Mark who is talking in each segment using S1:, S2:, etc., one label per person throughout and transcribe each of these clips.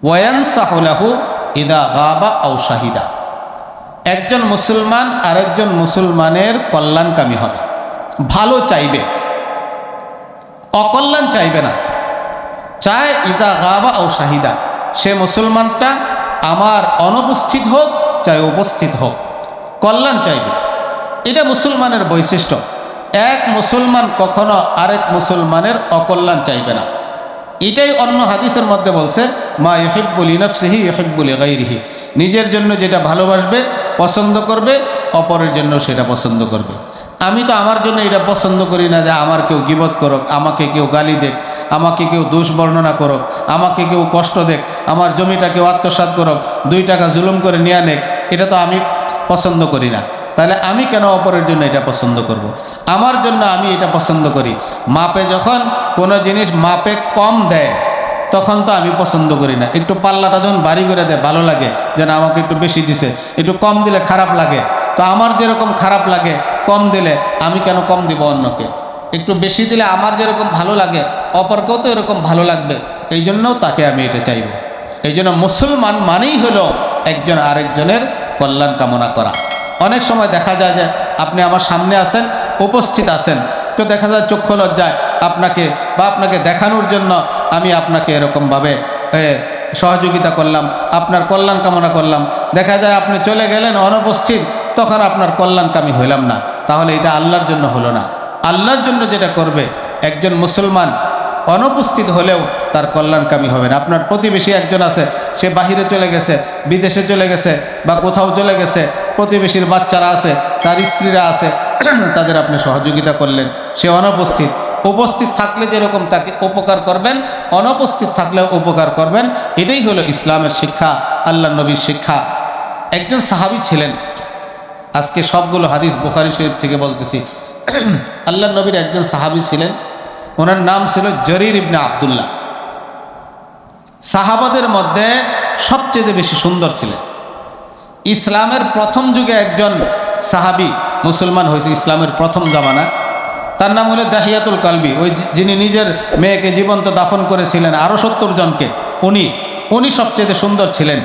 S1: ওয়ায়ানসাহু লাহু ইদা গাবা আও শাহিদা। একজন মুসলমান আরেকজন মুসলমানের কল্যাণকামী হবে, ভালো চাইবে, অকল্যাণ চাইবে না। চায় ইজা গাবা আও শাহিদা, সে মুসলমানটা আমার অনুপস্থিত হোক চাই উপস্থিত হোক, কল্যাণ চাইবে। এটা মুসলমানের বৈশিষ্ট্য। এক মুসলমান কখনো আরেক মুসলমানের অকল্যাণ চাইবে না। এটাই অন্য হাদিসের মধ্যে বলছে, মা ইউহিব্বু লিনাফসিহি ইউহিব্বু লিগাইরিহি, নিজের জন্য যেটা ভালোবাসবে, পছন্দ করবে, অপরের জন্য সেটা পছন্দ করবে। আমি তো আমার জন্য এটা পছন্দ করি না যে আমার কেউ গীবত করুক, আমাকে কেউ গালি দেখ, আমাকে কেউ দোষ বর্ণনা করুক, আমাকে কেউ কষ্ট দেখ, আমার জমিটা কেউ আত্মসাৎ করুক, 2 টাকা জুলুম করে নিয়ে আনেক, এটা তো আমি পছন্দ করি না। তাহলে আমি কেন অপরের জন্য এটা পছন্দ করব? আমার জন্য আমি এটা পছন্দ করি। মাপে যখন কোনো জিনিস মাপে কম দেয় তখন তো আমি পছন্দ করি না। একটু পাল্লাটা যখন বাড়ি করে দেয় ভালো লাগে, যেন আমাকে একটু বেশি দিছে, একটু কম দিলে খারাপ লাগে। তো আমার যেরকম খারাপ লাগে কম দিলে, আমি কেন কম দিব অন্যকে? একটু বেশি দিলে আমার যেরকম ভালো লাগে অপরকেও তো এরকম ভালো লাগবে, এই জন্যও তাকে আমি এটা চাইব। এই জন্য মুসলমান মানেই হলো একজন আরেকজনের কল্যাণ কামনা করা। অনেক সময় দেখা যায় যে আপনি আমার সামনে আছেন, উপস্থিত আছেন, তো দেখা যায় চক্ষু লজ্জায় আপনাকে বা আপনাকে দেখানোর জন্য আমি আপনাকে এরকমভাবে সহযোগিতা করলাম, আপনার কল্যাণ কামনা করলাম। দেখা যায় আপনি চলে গেলেন অনুপস্থিত, তখন আপনার কল্যাণকামী হইলাম না। তাহলে এটা আল্লাহর জন্য হলো না। আল্লাহর জন্য যেটা করবে, একজন মুসলমান অনুপস্থিত হলেও তার কল্যাণকামী হবে না। আপনার প্রতিবেশী একজন আছে, সে বাহিরে চলে গেছে, বিদেশে চলে গেছে বা কোথাও চলে গেছে, প্রতিবেশীর বাচ্চারা আছে, তার স্ত্রীরা আছে, তাদের আপনি সহযোগিতা করলেন, সে অনুপস্থিত। উপস্থিত থাকলে যেরকম তাকে উপকার করবেন, অনুপস্থিত থাকলেও উপকার করবেন। এটাই হলো ইসলামের শিক্ষা, আল্লাহ নবীর শিক্ষা। একজন সাহাবী ছিলেন, আজকে সবগুলো হাদিস বুখারী শরীফ থেকে বলতেছি। আল্লাহ নবীর একজন সাহাবী ছিলেন, ওনার নাম ছিল জরির ইবনে আব্দুল্লাহ। সাহাবাদের মধ্যে সবচেয়ে বেশি সুন্দর ছিলেন। ইসলামের প্রথম যুগে একজন সাহাবী মুসলমান হয়েছে, ইসলামের প্রথম জামানা। তার নাম হলো দাহিয়াতুল কালবি, ওই যিনি নিজের মেয়েকে জীবন্ত দাফন করেছিলেন আরও 70 জনকে, উনি সবচেয়ে সুন্দর ছিলেন।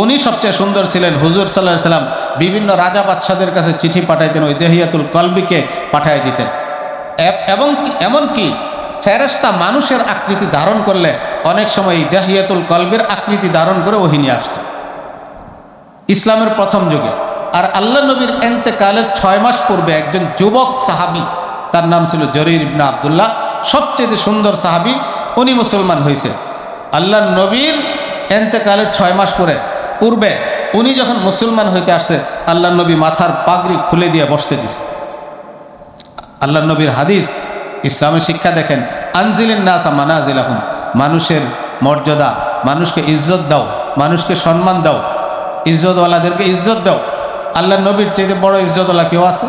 S1: উনি সবচেয়ে সুন্দর ছিলেন। হুজুর সাল্লাল্লাহু আলাইহি সাল্লাম বিভিন্ন রাজা বাদশাদের কাছে চিঠি পাঠাইতেন, ওই দাহিয়াতুল কালবিকে পাঠাই দিতেন। এবং এমনকি ফেরেশতা মানুষের আকৃতি ধারণ করলে অনেক সময় এই দাহিয়াতুল কালবির আকৃতি ধারণ করে ওহী নিয়ে আসত ইসলামের প্রথম যুগে। আর আল্লাহ নবীর ইন্তেকালের 6 মাস পূর্বে একজন যুবক সাহাবী, তার নাম ছিল জরির ইবনে আব্দুল্লাহ, সবচেয়ে সুন্দর সাহাবী, উনি মুসলমান হয়েছে। আল্লাহ নবীর ইন্তেকালের 6 মাস পূর্বে উনি যখন মুসলমান হইতে আসছে, আল্লাহ নবী মাথার পাগড়ি খুলে দিয়ে বসতে দিছে। আল্লাহ নবীর হাদিস, ইসলামের শিক্ষা দেখেন, আনজিলিন নাসা মানাজিলাহুম, মানুষের মর্যাদা, মানুষকে ইজ্জত দাও, মানুষকে সম্মান দাও, ইজ্জতওয়ালাদেরকে ইজ্জত দাও। আল্লাহ নবীর চেয়ে বড় ইজ্জতওয়ালা কেউ আছে?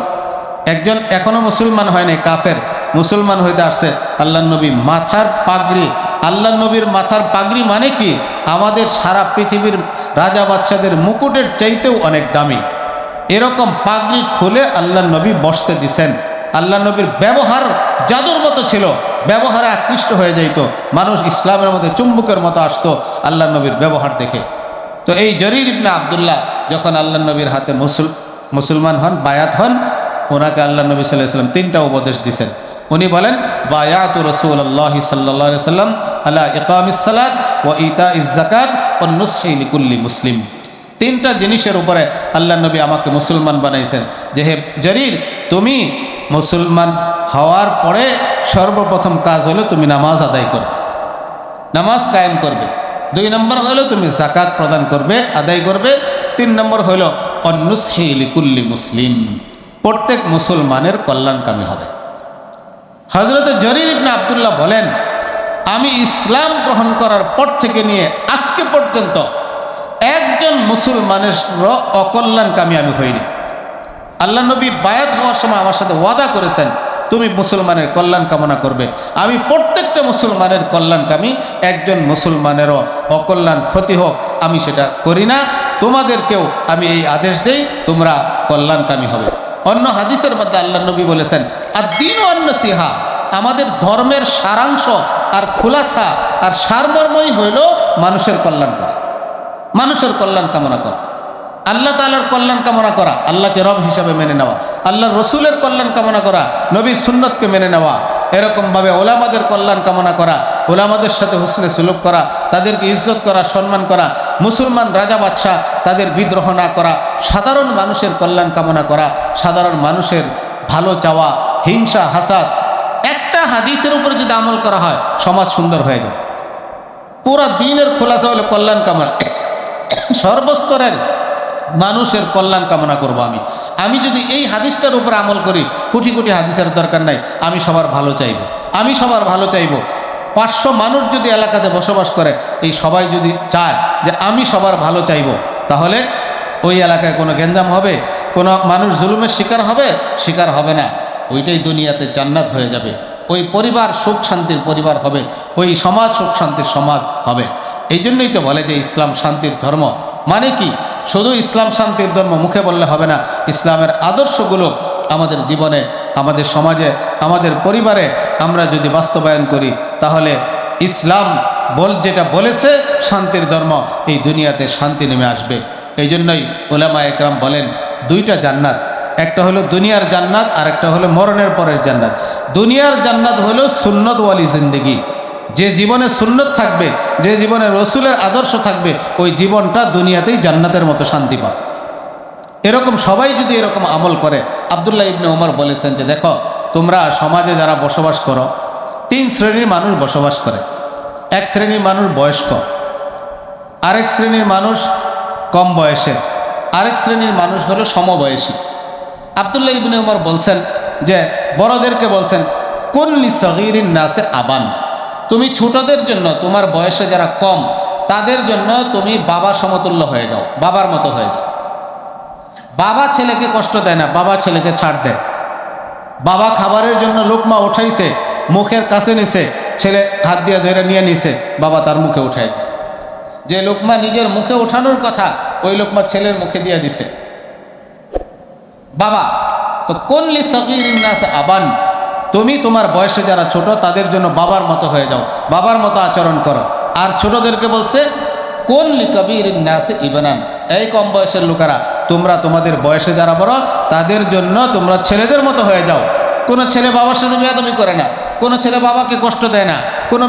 S1: একজন এখনো মুসলমান হয়নি, কাফের, মুসলমান হইতে আসছে, আল্লাহ নবী মাথার পাগড়ি, আল্লাহ নবীর মাথার পাগড়ি মানে কি আমাদের সারা পৃথিবীর রাজা বাচ্চাদের মুকুটের চাইতেও অনেক দামি। এরকম পাগড়ি খুলে আল্লাহ নবী বসতে দিছেন। আল্লাহ নবীর ব্যবহার জাদুর মতো ছিল, ব্যবহারে আকৃষ্ট হয়ে যাইত, মানুষ ইসলামের মধ্যে চুম্বকের মতো আসতো আল্লাহ নবীর ব্যবহার দেখে। তো এই জরির ইবনে আব্দুল্লাহ যখন আল্লাহ নবীর হাতে মুসলমান হন, বায়াত হন, ওনাকে আল্লাহ নবী সাল্লাল্লাহু আলাইহি ওয়াসাল্লাম 3টা উপদেশ দিয়েছেন। উনি বলেন, বায়াতু রাসূলুল্লাহি সাল্লাল্লাহু আলাইহি ওয়াসাল্লাম আলা ইকামিস সালাত ওয়া ইতাইজ যাকাত ওয়া নুসহি লিকুল্লি মুসলিম। 3টা জিনিসের উপরে আল্লাহ নবী আমাকে মুসলমান বানাইছেন, যে হে জরির, তুমি মুসলমান হওয়ার পরে সর্বপ্রথম কাজ হলো তুমি নামাজ আদায় করবে, নামাজ কায়েম করবে। 2 নম্বর হলো তুমি যাকাত প্রদান করবে, আদায় করবে। 3 নম্বর হলো অনুসহি লিকুল্লি মুসলিম, প্রত্যেক মুসলমানের কল্যাণকামী হবে। হযরত জরির ইবনে আব্দুল্লাহ বলেন, আমি ইসলাম গ্রহণ করার পর থেকে নিয়ে আজকে পর্যন্ত একজন মুসলমানের অকল্যাণকামী আমি হইনি। আল্লাহ নবী বায়াত হওয়ার সময় আমার সাথে ওয়াদা করেছেন, তুমি মুসলমানের কল্যাণ কামনা করবে। আমি প্রত্যেকটা মুসলমানের কল্যাণকামী, একজন মুসলমানেরও অকল্যাণ ক্ষতি হোক আমি সেটা করি না। তোমাদেরকেও আমি এই আদেশ দেই, তোমরা কল্যাণকামী হবে। অন্য হাদিসের মধ্যে আল্লাহ নবী বলেছেন, আদ-দীন ওয়ান নসিহা, আমাদের ধর্মের সারাংশ আর খুলাসা আর সারমর্মই হইল মানুষের কল্যাণ করা, মানুষের কল্যাণ কামনা করা, আল্লাহ তাআলার কল্যাণ কামনা করা, আল্লাহকে রব হিসাবে মেনে নেওয়া, আল্লাহর রসুলের কল্যাণ কামনা করা, নবীর সুন্নতকে মেনে নেওয়া, এরকমভাবে ওলামাদের কল্যাণ কামনা করা, ওলামাদের সাথে হুসনে সুলুক করা, তাদেরকে ইজ্জত করা, সম্মান করা, মুসলমান রাজা বাদশাহ তাদের বিদ্রোহ না করা, সাধারণ মানুষের কল্যাণ কামনা করা, সাধারণ মানুষের ভালো চাওয়া, হিংসা হাসাদ। একটা হাদিসের উপরে যদি আমল করা হয় সমাজ সুন্দর হয়ে যাবে। পুরা দিনের খোলাসা হলো কল্যাণ কামনা, সর্বস্তরের মানুষের কল্যাণ কামনা করব। আমি যদি এই হাদিসটার উপর আমল করি, কোটি কোটি হাদিসের দরকার নাই, আমি সবার ভালো চাইব, আমি সবার ভালো চাইব। 500 মানুষ যদি এলাকাতে বসবাস করে, এই সবাই যদি চায় যে আমি সবার ভালো চাইব, তাহলে ওই এলাকায় কোনো গ্যাঞ্জাম হবে, কোনো মানুষ জুলুমের শিকার হবে না। ওইটাই দুনিয়াতে জান্নাত হয়ে যাবে। ওই পরিবার সুখ শান্তির পরিবার হবে, ওই সমাজ সুখ শান্তির সমাজ হবে। এই জন্যই তো বলে যে ইসলাম শান্তির ধর্ম। মানে কি, শুধু ইসলাম শান্তির ধর্ম মুখে বললে হবে না, ইসলামের আদর্শগুলো আমাদের জীবনে, আমাদের সমাজে, আমাদের পরিবারে আমরা যদি বাস্তবায়ন করি, তাহলে ইসলাম যেটা বলেছে শান্তির ধর্ম, এই দুনিয়াতে শান্তি নেমে আসবে। এই জন্যই উলামা একরাম বলেন দুইটা জান্নাত, একটা হলো দুনিয়ার জান্নাত আর একটা হলো মরণের পরের জান্নাত। দুনিয়ার জান্নাত হলো সুন্নত ওয়ালি জিন্দেগি, যে জীবনে সুন্নত থাকবে, যে জীবনে রসুলের আদর্শ থাকবে, ওই জীবনটা দুনিয়াতেই জান্নাতের মতো শান্তি পাবে। এরকম সবাই যদি এরকম আমল করে, আব্দুল্লাহ ইবনে ওমর বলেছেন যে দেখো, তোমরা সমাজে যারা বসবাস করো, 3 শ্রেণীর মানুষ বসবাস করে। এক শ্রেণীর মানুষ বয়স্ক, আরেক শ্রেণীর মানুষ কম বয়সের, আরেক শ্রেণীর মানুষ হলো সমবয়সী। আব্দুল্লাহ ইবনে ওমর বলছেন যে বড়দেরকে বলছেন, কুন লিসগীরিন নাসে আবান, তুমি ছোটদের জন্য, তোমার বয়সে যারা কম তাদের জন্য তুমি বাবা সমতুল্য হয়ে যাও, বাবার মতো হয়ে যাও। বাবা ছেলেকে কষ্ট দেয় না, বাবা ছেলেকে ছাড় দেয়। বাবা খাবারের জন্য লোকমা উঠাইছে, মুখের কাছে নিছে, ছেলে হাত দিয়ে ধরে নিয়ে নিছে, বাবা তার মুখে উঠাই দিছে। যে লোকমা নিজের মুখে ওঠানোর কথা, ওই লোকমা ছেলের মুখে দিয়ে দিছে বাবা। তো কোন লিসগীরিন নাস আবান, তুমি তোমার বয়সে যারা ছোট তাদের জন্য বাবার মতো হয়ে যাও, বাবার মতো আচরণ করো। আর ছোটদেরকে বলছে কোন লিকাবীরিন নাস ইবনান, এই কম বয়সের লোকেরা, তোমরা তোমাদের বয়সে যারা বড় তাদের জন্য তোমরা ছেলেদের মতো হয়ে যাও। কোনো ছেলে বাবার সাথে বেয়াদবি করে না, কোনো ছেলে বাবাকে কষ্ট দেয় না, কোনো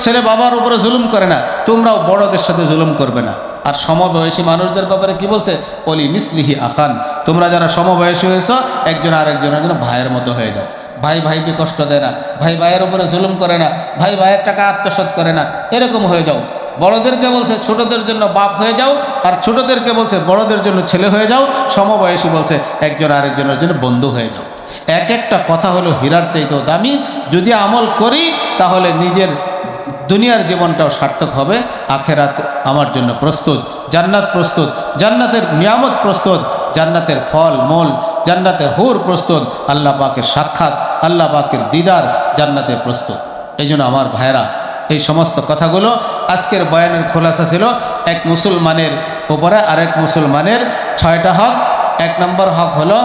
S1: ছেলে বাবার উপরে জুলুম করে না, তোমরাও বড়দের সাথে জুলুম করবে না। আর সমবয়সী মানুষদের ব্যাপারে কি বলছে, অলি মিসলিহি আখান, তোমরা যারা সমবয়সী হয়েছ একজন আরেকজনের জন্য ভাইয়ের মতো হয়ে যাও। ভাই ভাইকে কষ্ট দেয় না, ভাই ভাইয়ের উপরে জুলুম করে না, ভাই ভাইয়ের টাকা আত্মসাৎ করে না, এরকম হয়ে যাও। বড়দেরকে বলছে ছোটদের জন্য বাপ হয়ে যাও, আর ছোটদেরকে বলছে বড়দের জন্য ছেলে হয়ে যাও। সমবয়সী বলছে একজন আরেকজনের জন্য বন্ধু হয়ে যাও। এক একটা কথা হলো হীরার চাইতেও দামি। যদি আমল করি তাহলে নিজের দুনিয়ার জীবনটাও সার্থক হবে, আখেরাত আমার জন্য প্রস্তুত, জান্নাত প্রস্তুত, জান্নাতের নিয়ামত প্রস্তুত, জান্নাতের ফল মূল, জান্নাতের হুর প্রস্তুত, আল্লাহ পাকের সাক্ষাৎ, আল্লাহ পাকের দিদার জান্নাতে প্রস্তুত। এই জন্য আমার ভাইরা, এই সমস্ত কথাগুলো আজকের বয়ানের খোলাসা ছিল। এক মুসলমানের উপরে আরেক মুসলমানের 6টা হক। 1 নম্বর হক হলো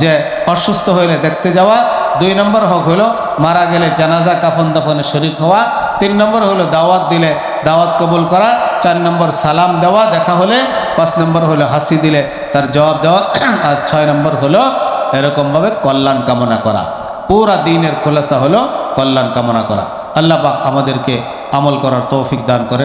S1: যে অসুস্থ হইলে দেখতে যাওয়া, 2 নম্বর হক হলো মারা গেলে জানাজা কাফন দাফনে শরীক হওয়া, 3 নম্বর হলো দাওয়াত দিলে দাওয়াত কবুল করা, 4 নম্বর সালাম দেওয়া দেখা হলে, 5 নম্বর হলো হাসি দিলে তার জবাব দেওয়া, আর 6 নম্বর হলো এরকমভাবে কল্যাণ কামনা করা। পুরা দিনের খোলাসা হলো কল্যাণ কামনা করা। আল্লাহ পাক আমাদেরকে আমল করার তৌফিক দান করে।